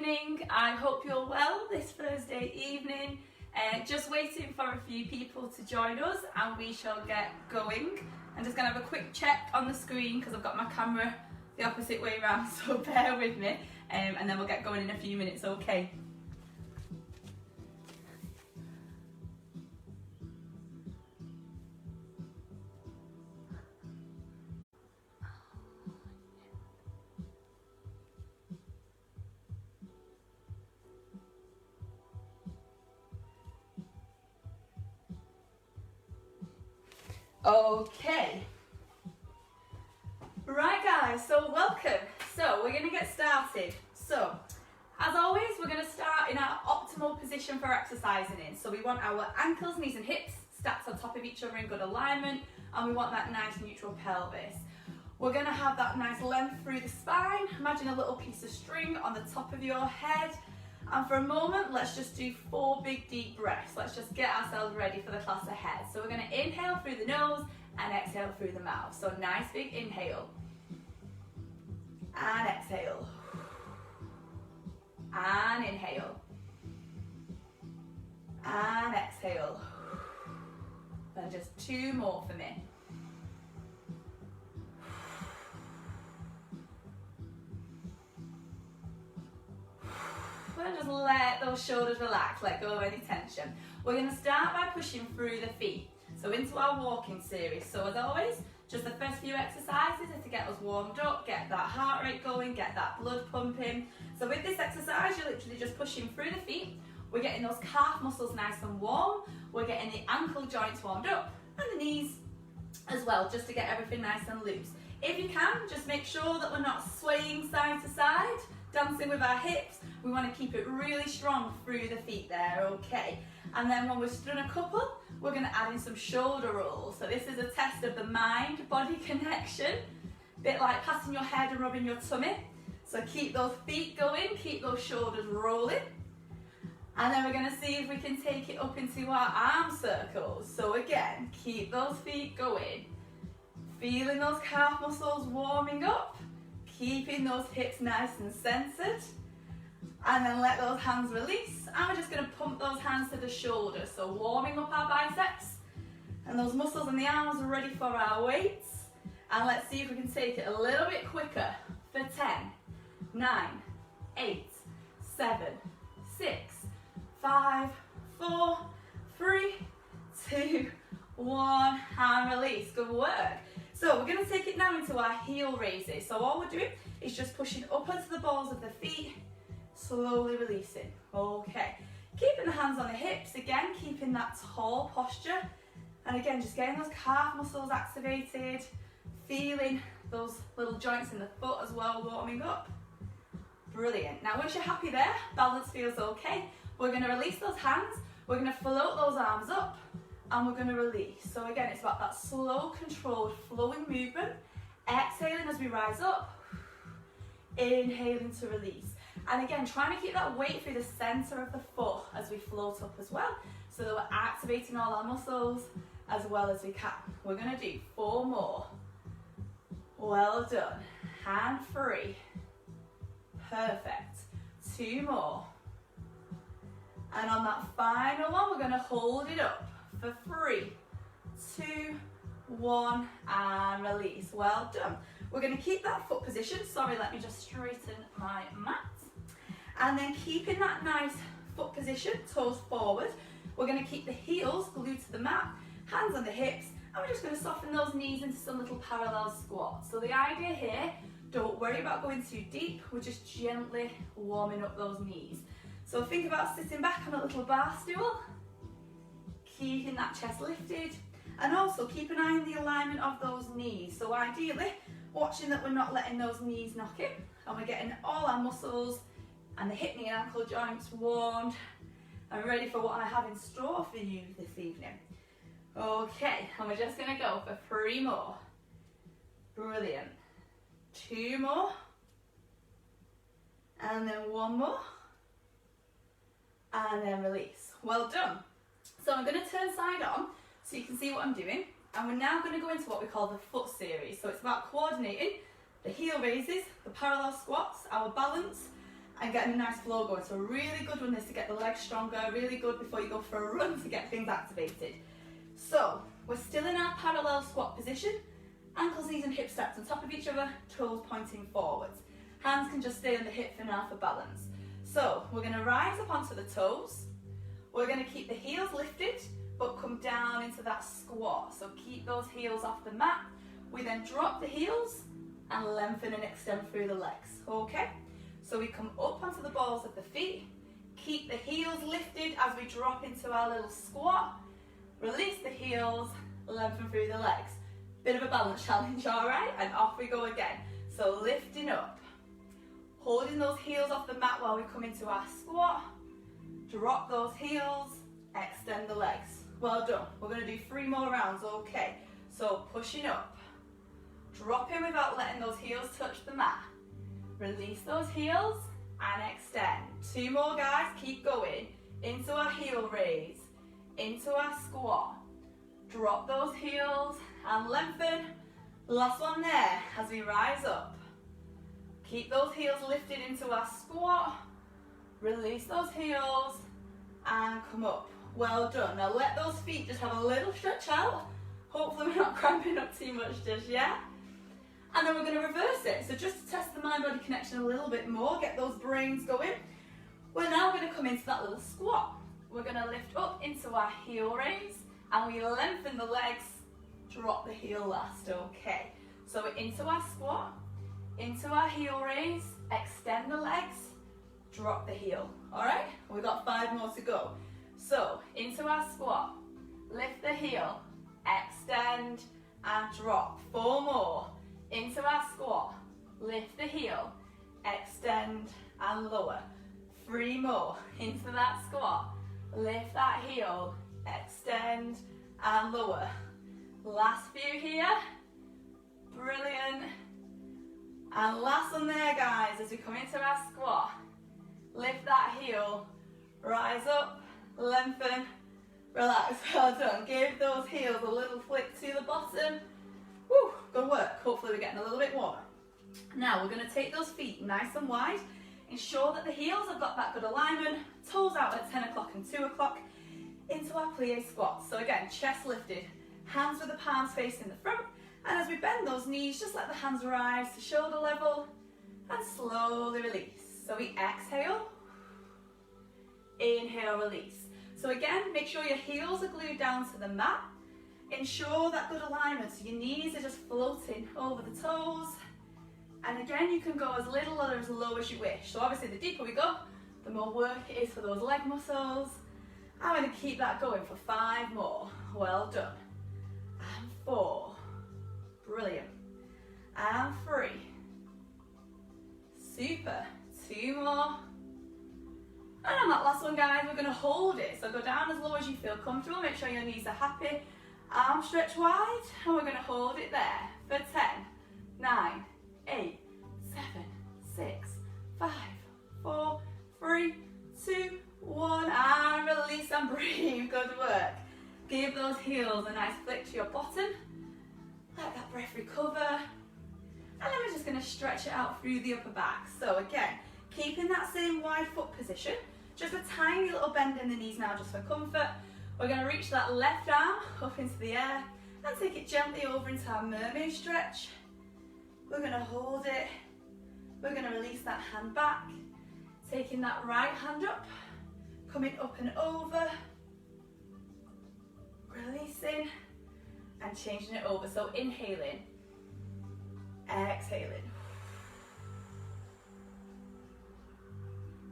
evening. I hope you're well this Thursday evening. Just waiting for a few people to join us and we shall get going. I'm just going to have a quick check on the screen because I've got my camera the opposite way around, so bear with me, and then we'll get going in a few minutes, okay? Okay, right guys, so welcome. So we're going to get started. So as always, we're going to start in our optimal position for exercising in. So we want our ankles, knees and hips stacked on top of each other in good alignment, and we want that nice neutral pelvis. We're going to have that nice length through the spine. Imagine a little piece of string on the top of your head. And for a moment, let's just do 4 big deep breaths. Let's just get ourselves ready for the class ahead. So we're going to inhale through the nose and exhale through the mouth. So nice big inhale. And exhale. And inhale. And exhale. And just 2 more for me. And just let those shoulders relax, let go of any tension. We're going to start by pushing through the feet, so into our walking series. So as always, just the first few exercises are to get us warmed up, get that heart rate going, get that blood pumping. So with this exercise, you're literally just pushing through the feet. We're getting those calf muscles nice and warm. We're getting the ankle joints warmed up and the knees as well, just to get everything nice and loose. If you can, just make sure that we're not swaying side to side, dancing with our hips. We want to keep it really strong through the feet there, okay? And then when we've done a couple, we're going to add in some shoulder rolls. So this is a test of the mind-body connection, a bit like patting your head and rubbing your tummy. So keep those feet going, keep those shoulders rolling. And then we're going to see if we can take it up into our arm circles. So again, keep those feet going, feeling those calf muscles warming up, keeping those hips nice and centered, and then let those hands release. And we're just going to pump those hands to the shoulders, so warming up our biceps, and those muscles in the arms are ready for our weights. And let's see if we can take it a little bit quicker for 10, 9, 8, 7, 6, 5, 4, 3, 2, 1, and release. Good work. So we're going to take it now into our heel raises. So all we're doing is just pushing up onto the balls of the feet, slowly releasing. Okay, keeping the hands on the hips, again, keeping that tall posture. And again, just getting those calf muscles activated, feeling those little joints in the foot as well, warming up. Brilliant. Now once you're happy there, balance feels okay, we're going to release those hands, we're going to float those arms up, and we're going to release. So again, it's about that slow, controlled, flowing movement. Exhaling as we rise up, inhaling to release. And again, trying to keep that weight through the center of the foot as we float up as well, so that we're activating all our muscles as well as we can. We're going to do 4 more. Well done. Hand free. Perfect. 2 more. And on that final one, we're going to hold it up for 3, 2, 1, and release. Well done. We're going to keep that foot position. Sorry, let me just straighten my mat. And then keeping that nice foot position, toes forward, we're going to keep the heels glued to the mat, hands on the hips, and we're just going to soften those knees into some little parallel squats. So the idea here, don't worry about going too deep, we're just gently warming up those knees. So think about sitting back on a little bar stool, keeping that chest lifted, and also keep an eye on the alignment of those knees. So ideally, watching that we're not letting those knees knock in, and we're getting all our muscles and the hip, knee and ankle joints warmed and ready for what I have in store for you this evening. Okay, and we're just going to go for 3 more. Brilliant. 2 more. And then 1 more. And then release. Well done. So I'm going to turn side on so you can see what I'm doing. And we're now going to go into what we call the foot series. So it's about coordinating the heel raises, the parallel squats, our balance, and getting a nice flow going. So a really good one is to get the legs stronger, really good before you go for a run to get things activated. So we're still in our parallel squat position, ankles, knees and hips stacked on top of each other, toes pointing forwards. Hands can just stay on the hip for now for balance. So we're going to rise up onto the toes. We're going to keep the heels lifted, but come down into that squat. So keep those heels off the mat. We then drop the heels and lengthen and extend through the legs, okay? So we come up onto the balls of the feet, keep the heels lifted as we drop into our little squat, release the heels, lengthen through the legs. Bit of a balance challenge, all right? And off we go again. So lifting up, holding those heels off the mat while we come into our squat, drop those heels, extend the legs. Well done. We're going to do 3 more rounds, okay? So pushing up, dropping without letting those heels touch the mat. Release those heels and extend. 2 more, guys, keep going. Into our heel raise, into our squat. Drop those heels and lengthen. Last one there as we rise up. Keep those heels lifted into our squat. Release those heels and come up. Well done. Now let those feet just have a little stretch out. Hopefully we're not cramping up too much just yet. And then we're going to reverse it. So just to test the mind-body connection a little bit more, get those brains going. We're now going to come into that little squat. We're going to lift up into our heel raise and we lengthen the legs, drop the heel last, okay? So we're into our squat, into our heel raise, extend the legs, drop the heel, all right? We've got 5 more to go. So into our squat, lift the heel, extend and drop. 4 more. Into our squat, lift the heel, extend and lower. 3 more. Into that squat, lift that heel, extend and lower. Last few here. Brilliant. And last one there, guys, as we come into our squat. Lift that heel, rise up, lengthen, relax. Well done. Give those heels a little flick to the bottom. Woo, good work. Hopefully we're getting a little bit warmer. Now we're going to take those feet nice and wide. Ensure that the heels have got that good alignment. Toes out at 10 o'clock and 2 o'clock. Into our plie squat. So again, chest lifted, hands with the palms facing the front. And as we bend those knees, just let the hands rise to shoulder level and slowly release. So we exhale, inhale, release. So again, make sure your heels are glued down to the mat. Ensure that good alignment, so your knees are just floating over the toes. And again, you can go as little or as low as you wish. So obviously the deeper we go, the more work it is for those leg muscles. I'm going to keep that going for 5 more. Well done. And 4. Brilliant. And 3. Super. 2 more. And on that last one, guys, we're going to hold it. So go down as low as you feel comfortable. Make sure your knees are happy. Arms stretch wide. And we're going to hold it there for 10, 9, 8, 7, 6, 5, 4, 3, 2, 1. And release and breathe. Good work. Give those heels a nice flick to your bottom. Let that breath recover. And then we're just going to stretch it out through the upper back. So again, keeping that same wide foot position, just a tiny little bend in the knees now just for comfort. We're going to reach that left arm up into the air and take it gently over into our mermaid stretch. We're going to hold it. We're going to release that hand back, taking that right hand up, coming up and over, releasing and changing it over. So inhaling, exhaling,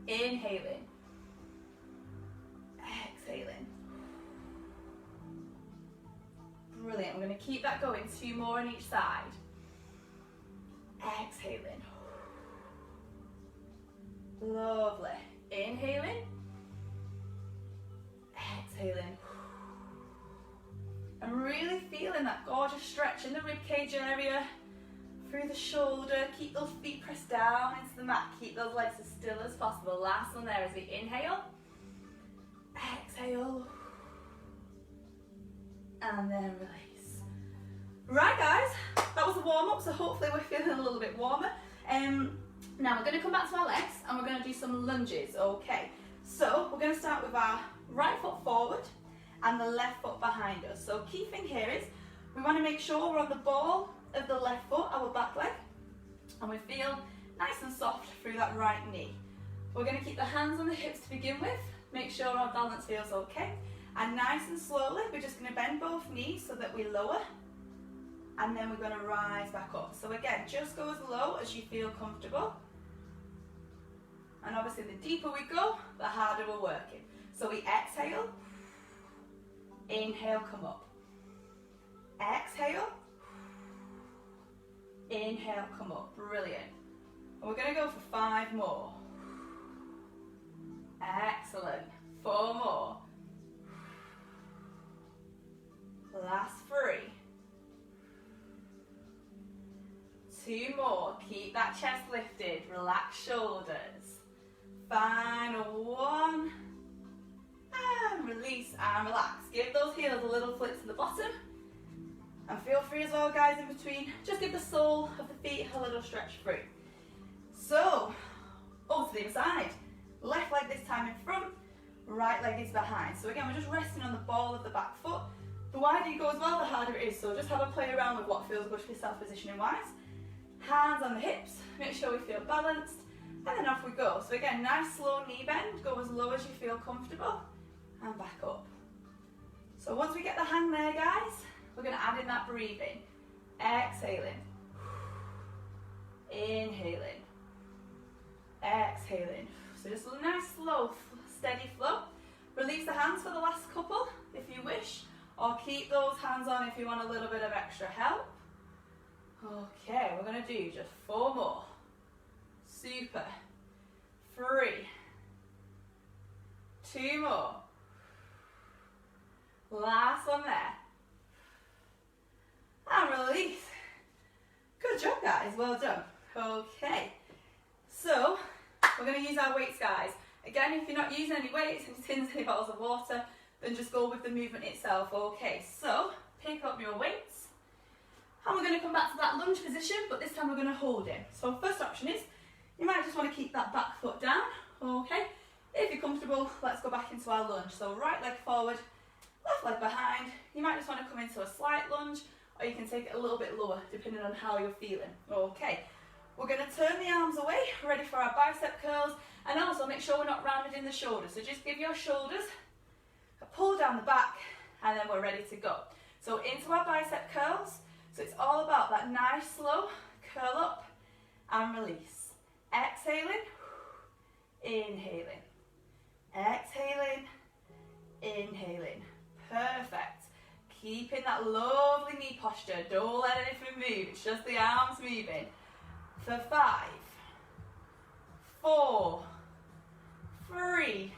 inhaling, exhaling. Brilliant. We're going to keep that going. 2 more on each side. Exhaling. Lovely. Inhaling. Exhaling. And really feeling that gorgeous stretch in the ribcage area, through the shoulder. Keep those feet pressed down into the mat. Keep those legs as still as possible. Last one there as we inhale. Exhale. And then release. Right, guys, that was a warm-up, so hopefully we're feeling a little bit warmer. Now we're going to come back to our legs and we're going to do some lunges, okay? So we're going to start with our right foot forward and the left foot behind us. So key thing here is we want to make sure we're on the ball of the left foot, our back leg, and we feel nice and soft through that right knee. We're going to keep the hands on the hips to begin with, make sure our balance feels okay, and nice and slowly we're just going to bend both knees so that we lower, and then we're going to rise back up. So again, just go as low as you feel comfortable. And obviously the deeper we go, the harder we're working. So we exhale, inhale, come up. Exhale, inhale, come up. Brilliant. And we're going to go for 5 more. Excellent. 4 more. Last 3. 2 more. Keep that chest lifted. Relax shoulders. Final 1. And release and relax. Give those heels a little flick to the bottom. And feel free as well, guys, in between. Just give the sole of the feet a little stretch through. So, over to the other side. Left leg this time in front. Right leg is behind. So again, we're just resting on the ball of the back foot. The wider you go as well, the harder it is. So just have a play around with what feels good for yourself positioning wise. Hands on the hips, make sure we feel balanced, and then off we go. So again, nice slow knee bend, go as low as you feel comfortable, and back up. So once we get the hang there, guys, we're going to add in that breathing. Exhaling, inhaling, exhaling. So just a nice slow, steady flow. Release the hands for the last couple, if you wish, or keep those hands on if you want a little bit of extra help. Okay, we're going to do just 4 more. Super. 3. 2 more. Last one there. And release. Good job, guys. Well done. Okay. So, we're going to use our weights, guys. Again, if you're not using any weights, any tins, any bottles of water, then just go with the movement itself. Okay, so pick up your weights. And we're going to come back to that lunge position, but this time we're going to hold it. So first option is, you might just want to keep that back foot down, okay? If you're comfortable, let's go back into our lunge. So right leg forward, left leg behind. You might just want to come into a slight lunge, or you can take it a little bit lower, depending on how you're feeling. Okay, we're going to turn the arms away, ready for our bicep curls, and also make sure we're not rounded in the shoulders. So just give your shoulders a pull down the back, and then we're ready to go. So into our bicep curls. So it's all about that nice slow curl up and release. Exhaling, inhaling, exhaling, inhaling. Perfect. Keeping that lovely knee posture. Don't let anything move. It's just the arms moving. For 5, 4, 3,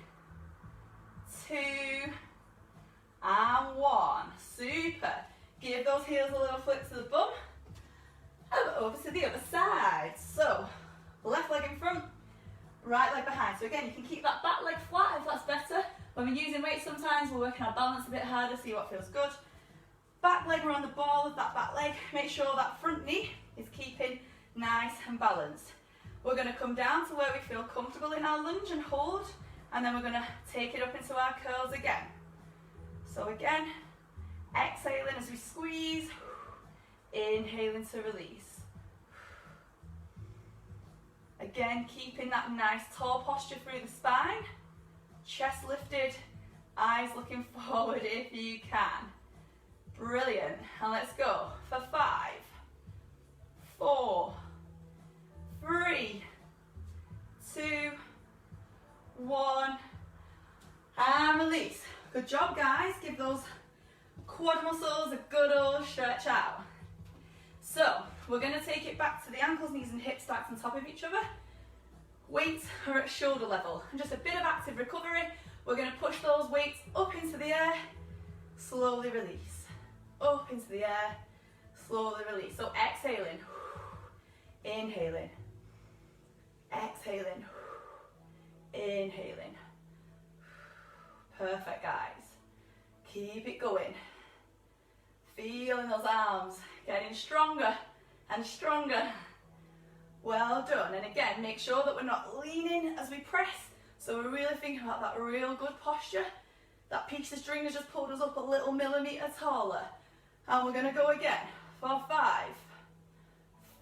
2, and 1. Super. Give those heels a little flick to the bum. And over to the other side. So, left leg in front, right leg behind. So again, you can keep that back leg flat if that's better. When we're using weights sometimes, we're working our balance a bit harder, see what feels good. Back leg, we're on the ball of that back leg. Make sure that front knee is keeping nice and balanced. We're going to come down to where we feel comfortable in our lunge and hold. And then we're going to take it up into our curls again. So again, exhaling as we squeeze, inhaling to release. Again, keeping that nice tall posture through the spine, chest lifted, eyes looking forward if you can. Brilliant. And let's go for 5, 4, 3, 2, 1, and release. Good job, guys. Give those quad muscles a good old stretch out. So we're going to take it back to the ankles, knees and hips stacked on top of each other. Weights are at shoulder level. And just a bit of active recovery. We're going to push those weights up into the air, slowly release. Up into the air, slowly release. So exhaling, inhaling, exhaling, inhaling. Perfect, guys. Keep it going. Feeling those arms getting stronger and stronger. Well done. And again, make sure that we're not leaning as we press. So we're really thinking about that real good posture. That piece of string has just pulled us up a little millimetre taller. And we're going to go again for 5,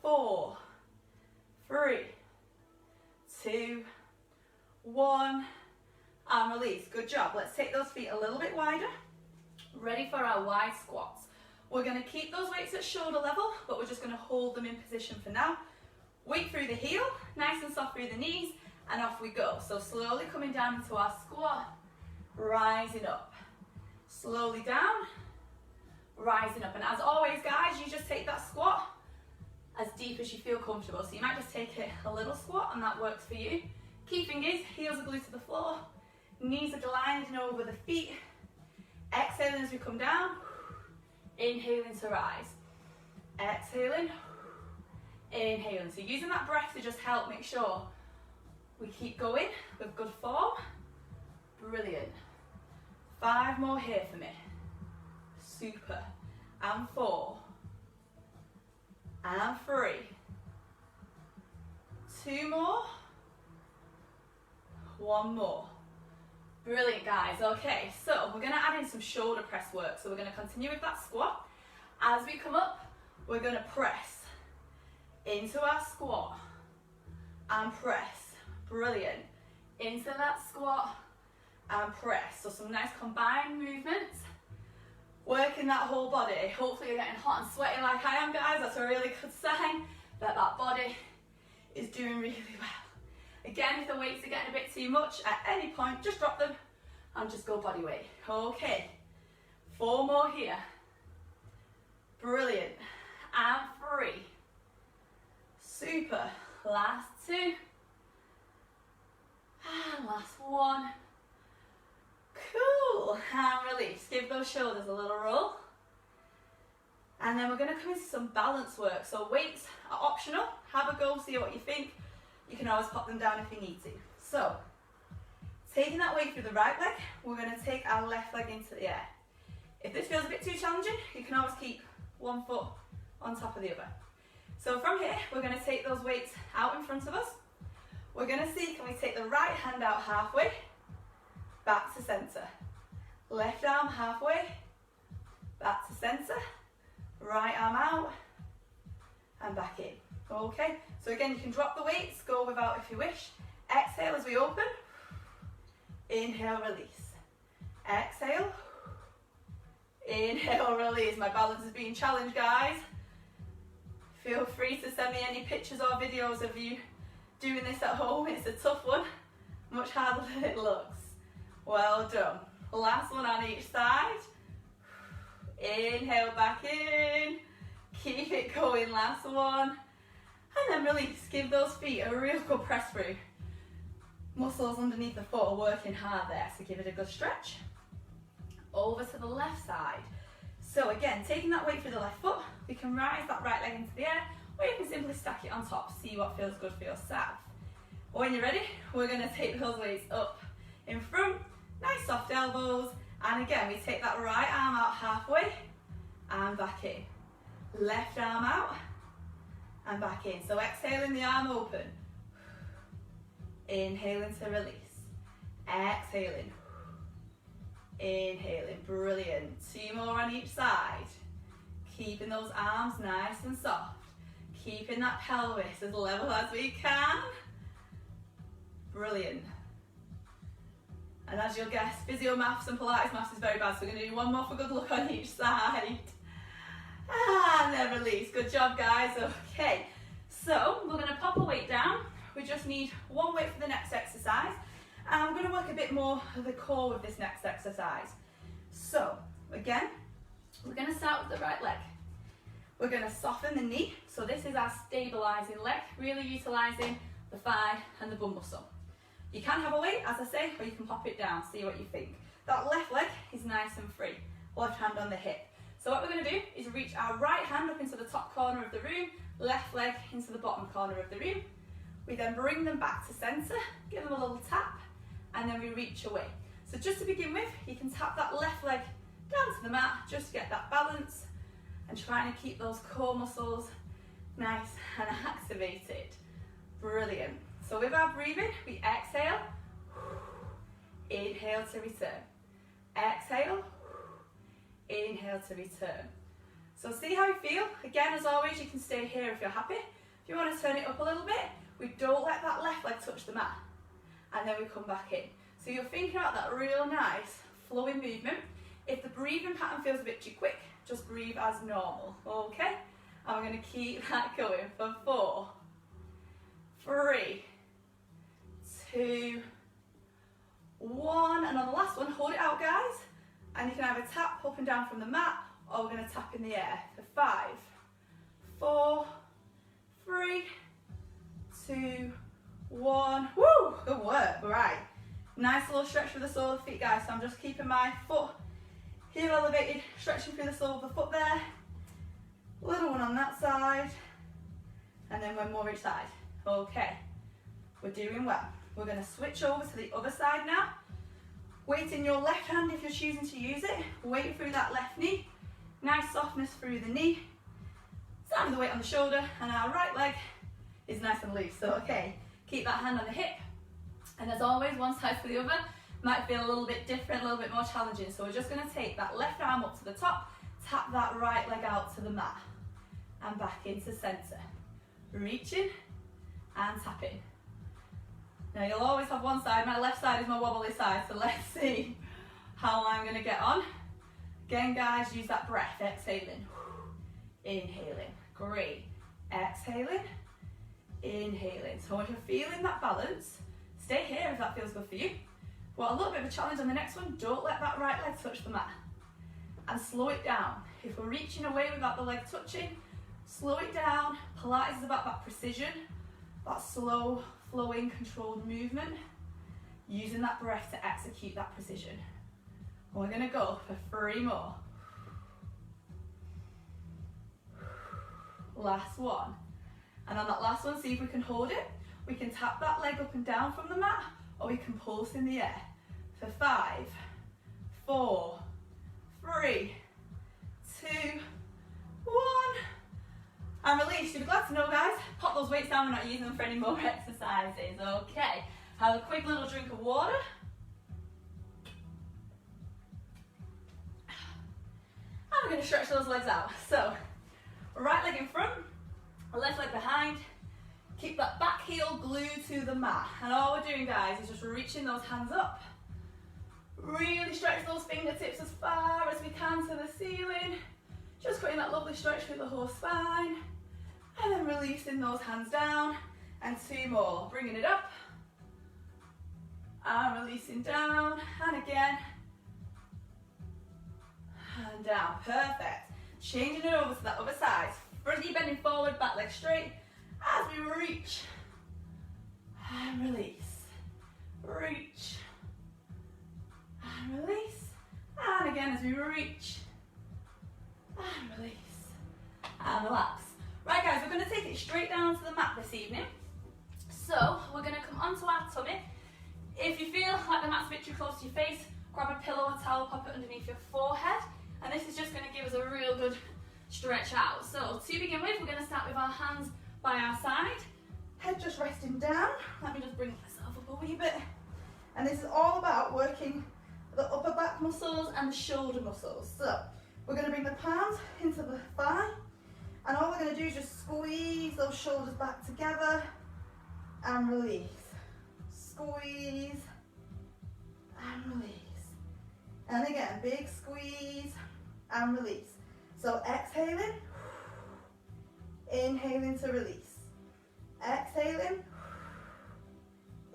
4, 3, 2, 1, and release. Good job. Let's take those feet a little bit wider. Ready for our wide squats. We're going to keep those weights at shoulder level, but we're just going to hold them in position for now. Weight through the heel, nice and soft through the knees, and off we go. So slowly coming down into our squat, rising up. Slowly down, rising up. And as always, guys, you just take that squat as deep as you feel comfortable. So you might just take it a little squat, and that works for you. Key fingers, heels are glued to the floor, knees are gliding over the feet. Exhaling as we come down, inhaling to rise. Exhaling, inhaling. So using that breath to just help make sure we keep going with good form. Brilliant. 5 more here for me. Super. And 4. And 3. 2 more. 1 more. Brilliant, guys. Okay, so we're going to add in some shoulder press work. So we're going to continue with that squat. As we come up, we're going to press into our squat and press. Brilliant. Into that squat and press. So some nice combined movements. Working that whole body. Hopefully you're getting hot and sweaty like I am, guys. That's a really good sign that that body is doing really well. Again, if the weights are getting a bit too much, at any point, just drop them and just go body weight. Okay, 4 more here. Brilliant. And 3. Super. Last 2. And last 1. Cool. And release. Give those shoulders a little roll. And then we're going to come into some balance work. So weights are optional. Have a go, see what you think. You can always pop them down if you need to. So, taking that weight through the right leg, we're going to take our left leg into the air. If this feels a bit too challenging, you can always keep one foot on top of the other. So from here, we're going to take those weights out in front of us. We're going to see, can we take the right hand out halfway, back to centre. Left arm halfway, back to centre. Right arm out, and back in. Okay, so again, you can drop the weights, go without if you wish. Exhale as we open. Inhale, release. Exhale. Inhale, release. My balance is being challenged, guys. Feel free to send me any pictures or videos of you doing this at home. It's a tough one, much harder than it looks. Well done. Last one on each side. Inhale back in. Keep it going, last one. And then release. Give those feet a real good press through. Muscles underneath the foot are working hard there, so give it a good stretch. Over to the left side. So again, taking that weight through the left foot, we can rise that right leg into the air, or you can simply stack it on top, see what feels good for yourself. When you're ready, we're going to take those weights up in front, nice soft elbows, and again, we take that right arm out halfway, and back in. Left arm out, and back in. So exhaling, the arm open. Inhaling to release. Exhaling. Inhaling. Brilliant. 2 more on each side. Keeping those arms nice and soft. Keeping that pelvis as level as we can. Brilliant. And as you'll guess, physio maths and Pilates maths is very bad, so we're going to do 1 more for good luck on each side. And then release. Good job, guys. Okay, so we're going to pop a weight down. We just need 1 weight for the next exercise. And I'm going to work a bit more of the core with this next exercise. So, again, we're going to start with the right leg. We're going to soften the knee. So this is our stabilising leg, really utilising the thigh and the bum muscle. You can have a weight, as I say, or you can pop it down, see what you think. That left leg is nice and free. Left hand on the hip. So what we're going to do is reach our right hand up into the top corner of the room, left leg into the bottom corner of the room. We then bring them back to centre, give them a little tap, and then we reach away. So just to begin with, you can tap that left leg down to the mat, just to get that balance, and trying to keep those core muscles nice and activated. Brilliant. So with our breathing, we exhale, inhale to return. Exhale, inhale to return. So see how you feel. Again, as always, you can stay here if you're happy. If you want to turn it up a little bit, we don't let that left leg touch the mat. And then we come back in. So you're thinking about that real nice flowing movement. If the breathing pattern feels a bit too quick, just breathe as normal, okay? And we're going to keep that going for 4, 3, 2, 1. And on the last one, hold it out, guys. And you can either tap up and down from the mat, or we're going to tap in the air for 5, 4, 3, 2, 1. Woo! Good work. Right. Nice little stretch for the sole of the feet, guys. So I'm just keeping my foot heel elevated, stretching through the sole of the foot there. Little one on that side. And then one more each side. Okay. We're doing well. We're going to switch over to the other side now. Weight in your left hand if you're choosing to use it. Weight through that left knee. Nice softness through the knee. Sound of the weight on the shoulder. And our right leg is nice and loose. So, okay. Keep that hand on the hip. And as always, one side to the other might feel a little bit different, a little bit more challenging. So we're just going to take that left arm up to the top, tap that right leg out to the mat, and back into centre. Reaching and tapping. Now you'll always have one side, my left side is my wobbly side, so let's see how I'm going to get on. Again, guys, use that breath, exhaling, inhaling, great, exhaling, inhaling. So if you're feeling that balance, stay here if that feels good for you. Well, a little bit of a challenge on the next one, don't let that right leg touch the mat. And slow it down. If we're reaching away without the leg touching, slow it down. Pilates is about that precision, that slow, flowing, controlled movement, using that breath to execute that precision. And we're going to go for 3 more. Last one. And on that last one, see if we can hold it. We can tap that leg up and down from the mat, or we can pulse in the air. For 5, 4, 3, 2, 1. And release. You'll be glad to know, guys, pop those weights down, we're not using them for any more exercises. Okay, have a quick little drink of water. And we're going to stretch those legs out. So, right leg in front, left leg behind. Keep that back heel glued to the mat. And all we're doing, guys, is just reaching those hands up. Really stretch those fingertips as far as we can to the ceiling. Just putting that lovely stretch through the whole spine. And then releasing those hands down. And 2 more. Bringing it up. And releasing down. And again. And down. Perfect. Changing it over to that other side. Front knee bending forward, back leg straight. As we reach. And release. Reach. And release. And again as we reach. And release. And relax. Right, guys, we're going to take it straight down to the mat this evening. So we're going to come onto our tummy. If you feel like the mat's a bit too close to your face, grab a pillow or towel, pop it underneath your forehead. And this is just going to give us a real good stretch out. So to begin with, we're going to start with our hands by our side. Head just resting down. Let me just bring myself up a wee bit. And this is all about working the upper back muscles and the shoulder muscles. So we're going to bring the palms into the thigh. And all we're going to do is just squeeze those shoulders back together and release. Squeeze and release. And again, big squeeze and release. So exhaling, inhaling to release. Exhaling,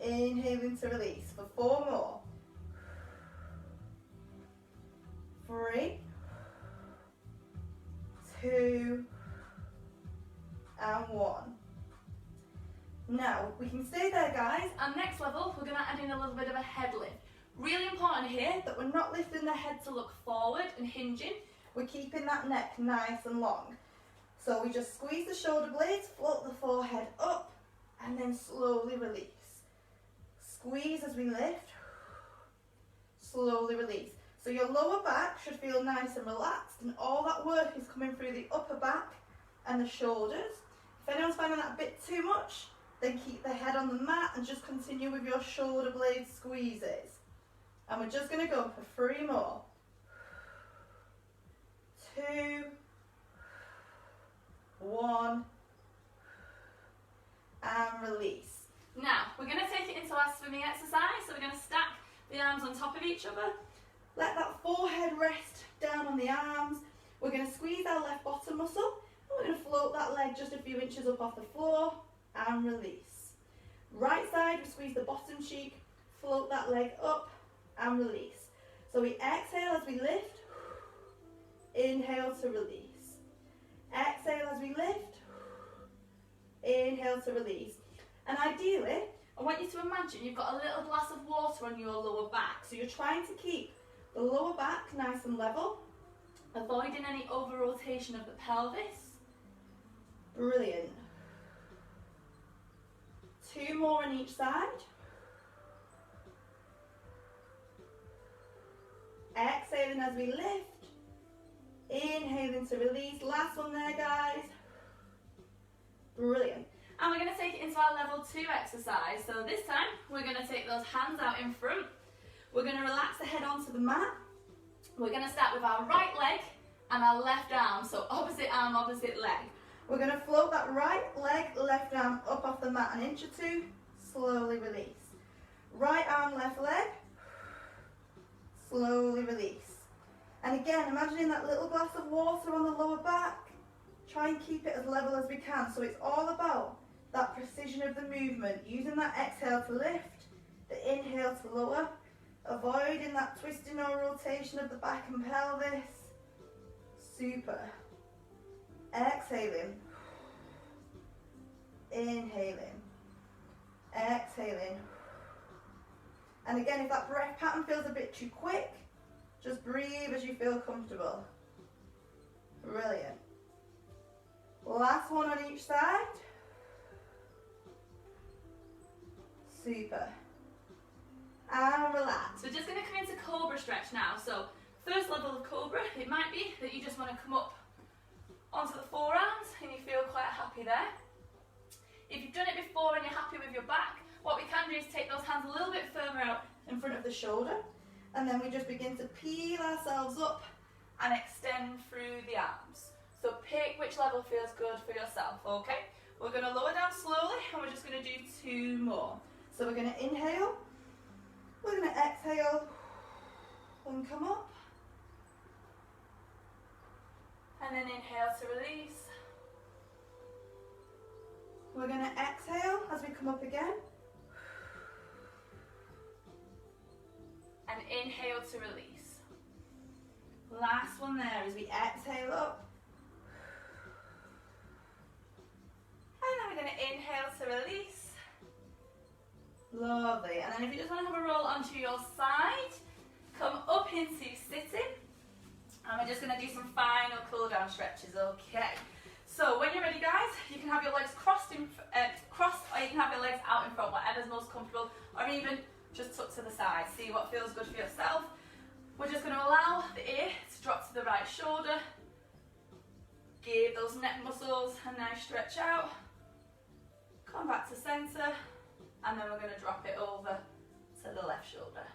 inhaling to release. For 4 more. 3, 2, and 1. Now, we can stay there, guys, and next level, we're going to add in a little bit of a head lift. Really important here that we're not lifting the head to look forward and hinging. We're keeping that neck nice and long. So we just squeeze the shoulder blades, float the forehead up, and then slowly release. Squeeze as we lift, slowly release. So your lower back should feel nice and relaxed, and all that work is coming through the upper back and the shoulders. If anyone's finding that a bit too much, Then keep the head on the mat and just continue with your shoulder blade squeezes. And we're just going to go for 3 more. 2, 1, and release. Now, we're going to take it into our swimming exercise, so we're going to stack the arms on top of each other. Let that forehead rest down on the arms. We're going to squeeze our left bottom muscle, and we're going to float that leg just a few inches up off the floor, and release. Right side, we squeeze the bottom cheek, float that leg up, and release. So we exhale as we lift, inhale to release. Exhale as we lift, inhale to release. And ideally, I want you to imagine you've got a little glass of water on your lower back. So you're trying to keep the lower back nice and level, avoiding any over rotation of the pelvis. Brilliant. 2 more on each side. Exhaling as we lift, inhaling to release. Last one there, guys. Brilliant. And we're going to take it into our level 2 exercise. So this time, we're going to take those hands out in front. We're going to relax the head onto the mat. We're going to start with our right leg and our left arm. So opposite arm, opposite leg. We're going to float that right leg, left arm up off the mat an inch or 2. Slowly release. Right arm, left leg. Slowly release. And again, imagining that little glass of water on the lower back. Try and keep it as level as we can. So it's all about that precision of the movement. Using that exhale to lift, the inhale to lower. Avoiding that twisting or rotation of the back and pelvis. Super. Exhaling. Inhaling. Exhaling. And again, if that breath pattern feels a bit too quick, just breathe as you feel comfortable. Brilliant. Last one on each side. Super. And relax. So we're just going to come into Cobra stretch now. So first level of Cobra, it might be that you just want to come up onto the forearms and you feel quite happy there. If you've done it before and you're happy with your back, what we can do is take those hands a little bit further out in front of the shoulder, and then we just begin to peel ourselves up and extend through the arms. So pick which level feels good for yourself, okay? We're going to lower down slowly and we're just going to do 2 more. So we're going to inhale, we're going to exhale and come up, and then inhale to release. We're going to exhale as we come up again, and inhale to release. Last one there as we exhale up, and then we're going to inhale to release. Lovely. And then if you just want to have a roll onto your side, come up into sitting, and we're just going to do some final cool down stretches, okay? So when you're ready, guys, you can have your legs crossed, or you can have your legs out in front, whatever's most comfortable, or even just tuck to the side. See what feels good for yourself. We're just going to allow the ear to drop to the right shoulder. Give those neck muscles a nice stretch out. Come back to center, and then we're going to drop it over to the left shoulder.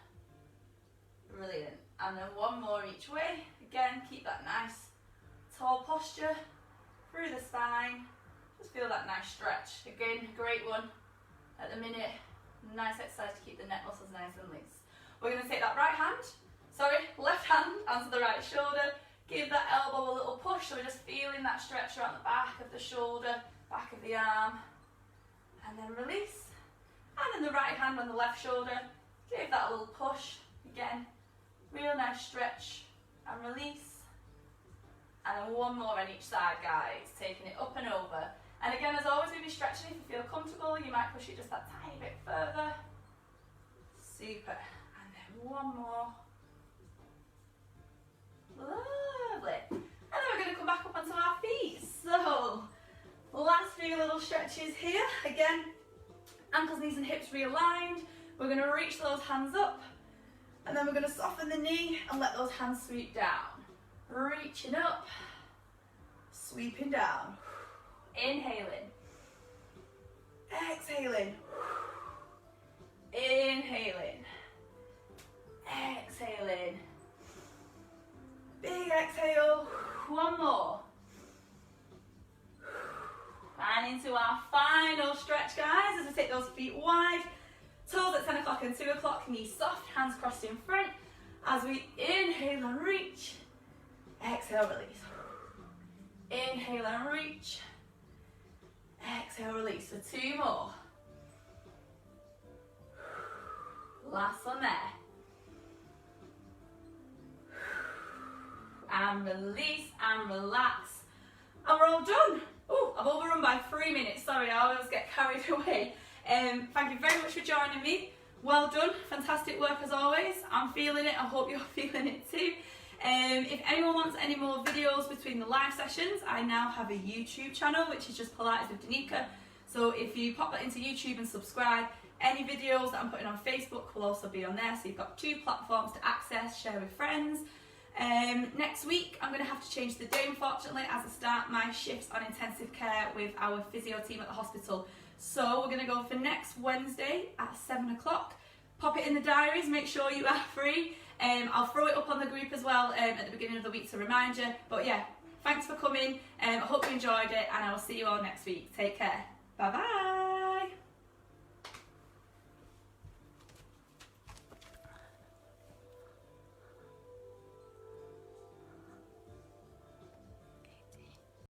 Brilliant. And then 1 more each way. Again, keep that nice tall posture through the spine. Just feel that nice stretch. Again, a great one at the minute. Nice exercise to keep the neck muscles nice and loose. We're going to take that left hand onto the right shoulder. Give that elbow a little push, so we're just feeling that stretch around the back of the shoulder, back of the arm. And then release. And then the right hand on the left shoulder. Give that a little push. Again, real nice stretch and release. And then 1 more on each side, guys. Taking it up and over. And again, as always, we'll be stretching. If you feel comfortable, you might push it just that tiny bit further. Super. And then 1 more. Lovely. And then we're going to come back up onto our feet. So, last few little stretches here. Again, ankles, knees and hips realigned. We're going to reach those hands up. And then we're going to soften the knee and let those hands sweep down. Reaching up. Sweeping down. Inhaling. exhaling, inhaling, exhaling, big exhale, one more. And into our final stretch, guys, as we take those feet wide, toes at 10 o'clock and 2 o'clock, knees soft, hands crossed in front. As we inhale and reach, exhale, release. Inhale and reach, exhale, release for 2 more. Last one there. And release and relax. And we're all done. Oh, I've overrun by 3 minutes. Sorry, I always get carried away. Thank you very much for joining me. Well done. Fantastic work as always. I'm feeling it. I hope you're feeling it too. If anyone wants any more videos between the live sessions, I now have a YouTube channel, which is just Pilates with Danica. So if you pop that into YouTube and subscribe, any videos that I'm putting on Facebook will also be on there. So you've got 2 platforms to access, share with friends. Next week I'm going to have to change the day, unfortunately, as I start my shifts on intensive care with our physio team at the hospital. So we're going to go for next Wednesday at 7 o'clock. Pop it in the diaries, make sure you are free. I'll throw it up on the group as well at the beginning of the week to remind you. But yeah, thanks for coming. I hope you enjoyed it, and I will see you all next week. Take care. Bye bye.